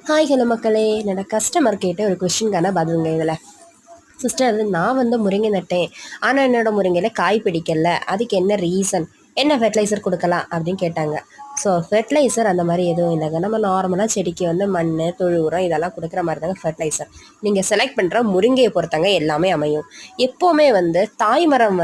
Hi hello மக்களே, என்னோட customer கேட்ட ஒரு கொஷின்கான பதிலுங்க இதில். சிஸ்டர், நான் முருங்கை நட்டேன், ஆனால் என்னோட முருங்கையில் காய் பிடிக்கல, அதுக்கு என்ன ரீசன், என்ன ஃபெர்டிலைசர் கொடுக்கலாம் அப்படின்னு கேட்டாங்க. ஸோ ஃபெர்டிலைசர் அந்த மாதிரி எதுவும் இல்லைங்க. நம்ம நார்மலாக செடிக்கு மண், தொழு உரம் இதெல்லாம் கொடுக்குற மாதிரி தாங்க ஃபெர்டிலைசர். நீங்கள் செலக்ட் பண்ணுற முருங்கையை பொறுத்தங்க எல்லாமே அமையும். எப்போவுமே தாய்மரம்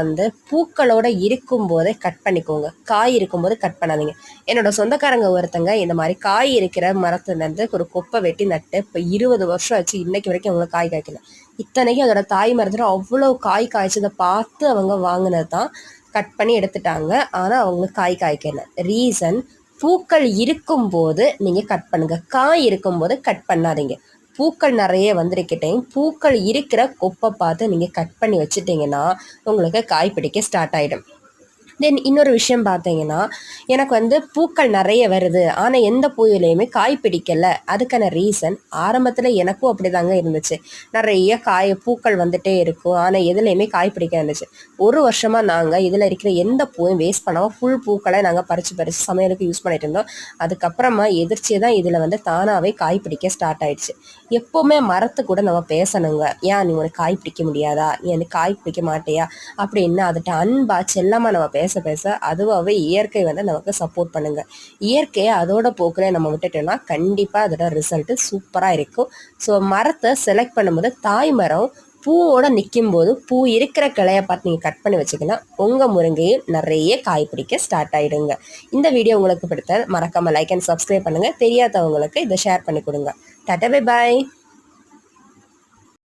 பூக்களோட இருக்கும்போதே கட் பண்ணிக்கோங்க, காய் இருக்கும்போது கட் பண்ணாதீங்க. என்னோட சொந்தக்காரங்க ஒருத்தங்க இந்த மாதிரி காய் இருக்கிற மரத்துலேருந்து ஒரு கொப்பை வெட்டி நட்டு இப்போ 20 வருஷம் ஆச்சு, இன்னைக்கு வரைக்கும் அவங்களுக்கு காய் காய்க்கல. இத்தனைக்கும் அதோட தாய் மரத்தில் அவ்வளோ காய் காய்ச்சதை பார்த்து அவங்க வாங்கினது தான் கட் பண்ணி எடுத்துட்டாங்க. ஆனால் அவங்களுக்கு காய் காய்க்கல. ரீசன், பூக்கள் இருக்கும்போது நீங்கள் கட் பண்ணுங்க, காய் இருக்கும்போது கட் பண்ணாதீங்க. பூக்கள் நிறைய வந்திருக்கிட்டையும் பூக்கள் இருக்கிற கொப்பை பார்த்து நீங்கள் கட் பண்ணி வச்சுட்டிங்கன்னா உங்களுக்கு காய் பிடிக்க ஸ்டார்ட் ஆகிடும். தென் இன்னொரு விஷயம் பார்த்தீங்கன்னா, எனக்கு பூக்கள் நிறைய வருது, ஆனால் எந்த பூவிலையுமே காய் பிடிக்கலை. அதுக்கான ரீசன், ஆரம்பத்தில் எனக்கும் அப்படி தாங்க இருந்துச்சு. நிறைய பூக்கள் வந்துட்டே இருக்கும், ஆனால் எதுலேயுமே காய் பிடிக்க இருந்துச்சு. ஒரு வருஷமாக நாங்கள் இதில் இருக்கிற எந்த பூவும் வேஸ்ட் பண்ணாமல் ஃபுல் பூக்களை நாங்கள் பறித்து சமையலுக்கு யூஸ் பண்ணிட்டு இருந்தோம். அதுக்கப்புறமா எதிர்ச்சியே தான் இதில் தானாகவே காய் பிடிக்க ஸ்டார்ட் ஆயிடுச்சு. எப்போவுமே மரத்து கூட நம்ம பேசணுங்க. ஏன் நீ உனக்கு காய் பிடிக்க முடியாதா, நீ காய் பிடிக்க மாட்டியா அப்படின்னு அதுட்ட அன்பா செல்லமாக நம்ம பேச அதுவாகவே இயற்கை நமக்கு சப்போர்ட் பண்ணுங்க. இயற்கையை அதோட போக்கில் நம்ம விட்டுட்டோம்னா கண்டிப்பாக அதோட ரிசல்ட் சூப்பராக இருக்கும். ஸோ மரத்தை செலக்ட் பண்ணும்போது தாய் மரம் பூவோட நிற்கும் போது பூ இருக்கிற கிளையை பார்த்து நீங்கள் கட் பண்ணி வச்சுக்கினா உங்கள் முருங்கையும் நிறைய காய் பிடிக்க ஸ்டார்ட் ஆகிடுங்க. இந்த வீடியோ உங்களுக்கு பிடித்த மறக்காமல் லைக் அண்ட் சப்ஸ்கிரைப் பண்ணுங்கள். தெரியாதவங்களுக்கு இதை ஷேர் பண்ணி கொடுங்க. Tata bye bye.